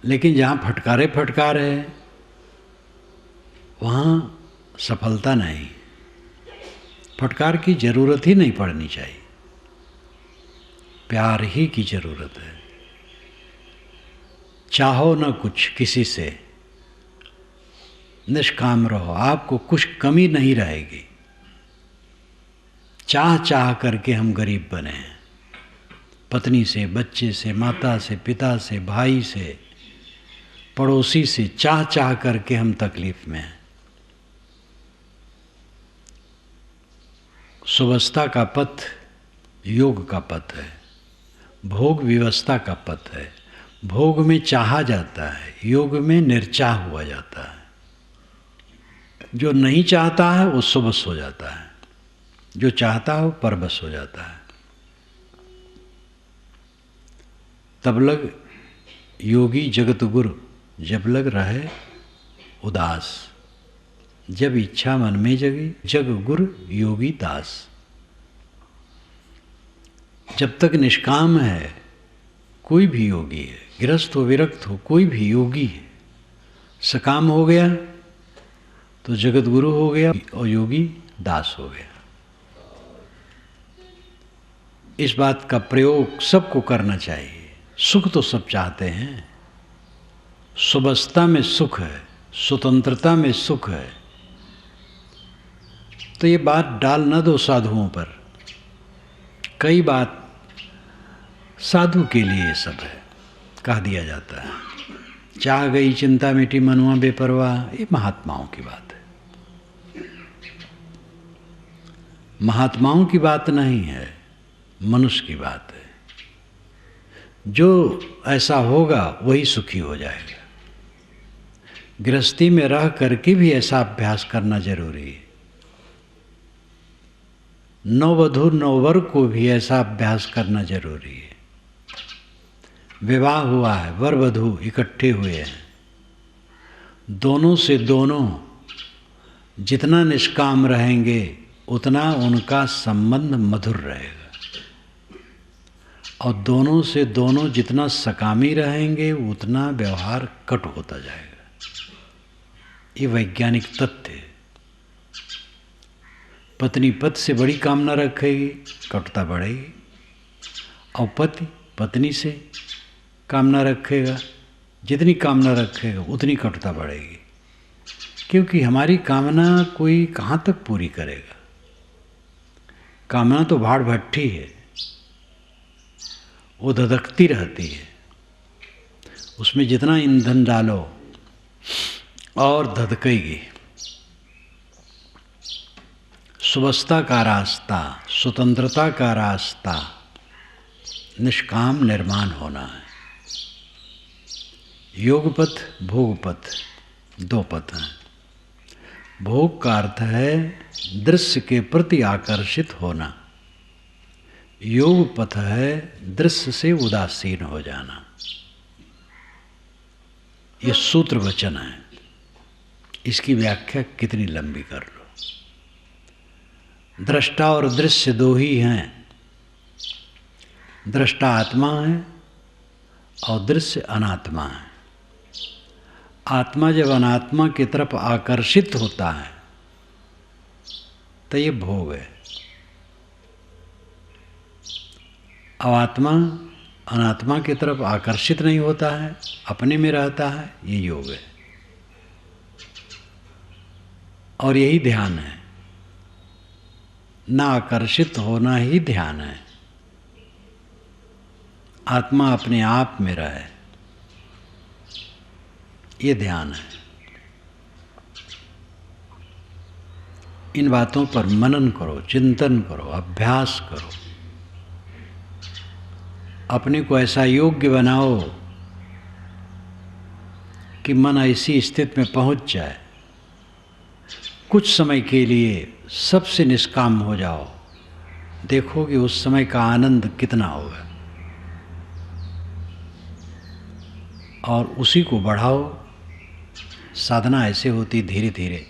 लेकिन जहाँ फटकारे फटकार है, वहाँ सफलता नहीं। फटकार की ज़रूरत ही नहीं पड़नी चाहिए, प्यार ही की ज़रूरत है। चाहो न कुछ किसी से, निष्काम रहो, आपको कुछ कमी नहीं रहेगी। चाह चाह करके हम गरीब बने हैं, पत्नी से, बच्चे से, माता से, पिता से, भाई से, पड़ोसी से, चाह चाह करके हम तकलीफ में हैं। सुवस्था का पथ योग का पथ है, भोग विवस्था का पथ है। भोग में चाहा जाता है, योग में निर्चाह हुआ जाता है। जो नहीं चाहता है वो सुबस हो जाता है, जो चाहता है वो परबस हो जाता है। तब लग योगी जगत गुरु, जब लग रहे उदास, जब इच्छा मन में जगी जग गुरु योगी दास। जब तक निष्काम है कोई भी योगी है, गृहस्थ हो विरक्त हो कोई भी योगी है, सकाम हो गया तो जगत गुरु हो गया और योगी दास हो गया। इस बात का प्रयोग सबको करना चाहिए। सुख तो सब चाहते हैं, सुबस्ता में सुख है, स्वतंत्रता में सुख है, तो ये बात डाल न दो साधुओं पर। कई बात साधु के लिए सब है, कह दिया जाता है। चाह गई चिंता मिटी मनुआ बेपरवाह, ये महात्माओं की बात है। महात्माओं की बात नहीं है, मनुष्य की बात है। जो ऐसा होगा वही सुखी हो जाएगा। गृहस्थी में रह करके भी ऐसा अभ्यास करना जरूरी है। नववधू नववर को भी ऐसा अभ्यास करना जरूरी है। विवाह हुआ है, वर वधू इकट्ठे हुए हैं, दोनों से दोनों जितना निष्काम रहेंगे उतना उनका संबंध मधुर रहेगा, और दोनों से दोनों जितना सकामी रहेंगे उतना व्यवहार कटु होता जाएगा। ये वैज्ञानिक तथ्य है। पत्नी पति से बड़ी कामना रखेगी, कटुता बढ़ेगी, और पति पत्नी से कामना रखेगा, जितनी कामना रखेगा उतनी कटुता बढ़ेगी। क्योंकि हमारी कामना कोई कहाँ तक पूरी करेगा। कामना तो भाड़ भट्ठी है, वो धधकती रहती है, उसमें जितना ईंधन डालो और धधकेगी। सुबस्ता का रास्ता, स्वतंत्रता का रास्ता, निष्काम निर्माण होना है। योग पथ भोग पथ दो पथ हैं। भोग का अर्थ है दृश्य के प्रति आकर्षित होना, योग पथ है दृश्य से उदासीन हो जाना। ये सूत्र वचन है, इसकी व्याख्या कितनी लंबी कर लो। दृष्टा और दृश्य दो ही हैं। दृष्टा आत्मा है और दृश्य अनात्मा है। आत्मा जब अनात्मा की तरफ आकर्षित होता है तो ये भोग है। अब आत्मा अनात्मा की तरफ आकर्षित नहीं होता है, अपने में रहता है, ये योग है। और यही ध्यान है, ना आकर्षित होना ही ध्यान है। आत्मा अपने आप में रहे, ये ध्यान है। इन बातों पर मनन करो, चिंतन करो, अभ्यास करो। अपने को ऐसा योग्य बनाओ कि मन ऐसी स्थिति में पहुंच जाए, कुछ समय के लिए सबसे निष्काम हो जाओ। देखो कि उस समय का आनंद कितना होगा, और उसी को बढ़ाओ। साधना ऐसे होती धीरे धीरे।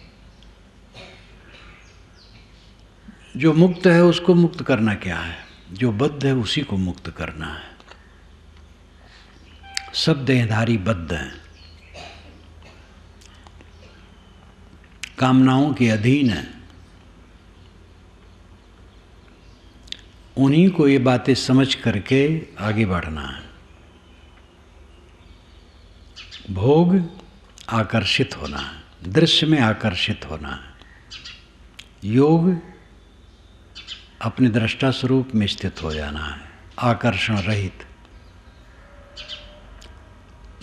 जो मुक्त है उसको मुक्त करना क्या है, जो बद्ध है उसी को मुक्त करना है। सब देहधारी बद्ध हैं, कामनाओं के अधीन हैं। उन्हीं को ये बातें समझ करके आगे बढ़ना है। भोग आकर्षित होना है, दृश्य में आकर्षित होना है। योग अपने दृष्टा स्वरूप में स्थित हो जाना है, आकर्षण रहित।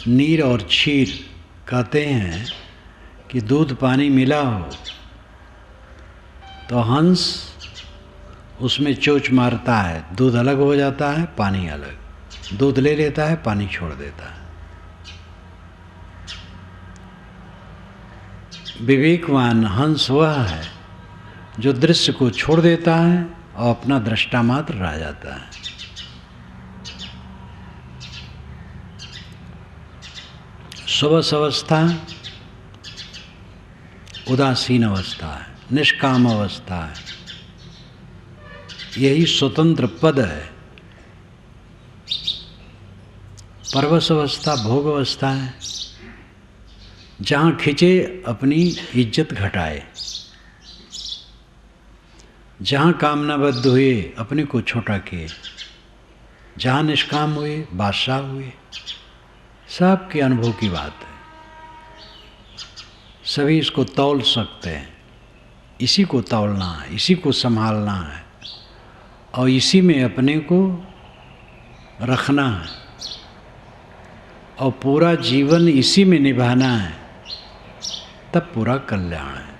नीर और क्षीर कहते हैं कि दूध पानी मिला हो तो हंस उसमें चोंच मारता है, दूध अलग हो जाता है, पानी अलग। दूध ले लेता है, पानी छोड़ देता है। विवेकवान हंस वह है जो दृश्य को छोड़ देता है और अपना दृष्टा मात्र रह जाता है। सुबह अवस्था उदासीन अवस्था है, निष्काम अवस्था है, यही स्वतंत्र पद है। परवश अवस्था भोग अवस्था है, जहाँ खिंचे अपनी इज्जत घटाए, जहाँ कामनाबद्ध हुए अपने को छोटा किए, जहाँ निष्काम हुए बादशाह हुए। सबके अनुभव की बात है, सभी इसको तौल सकते हैं। इसी को तौलना है, इसी को संभालना है और इसी में अपने को रखना है और पूरा जीवन इसी में निभाना है, तब पूरा कल्याण है।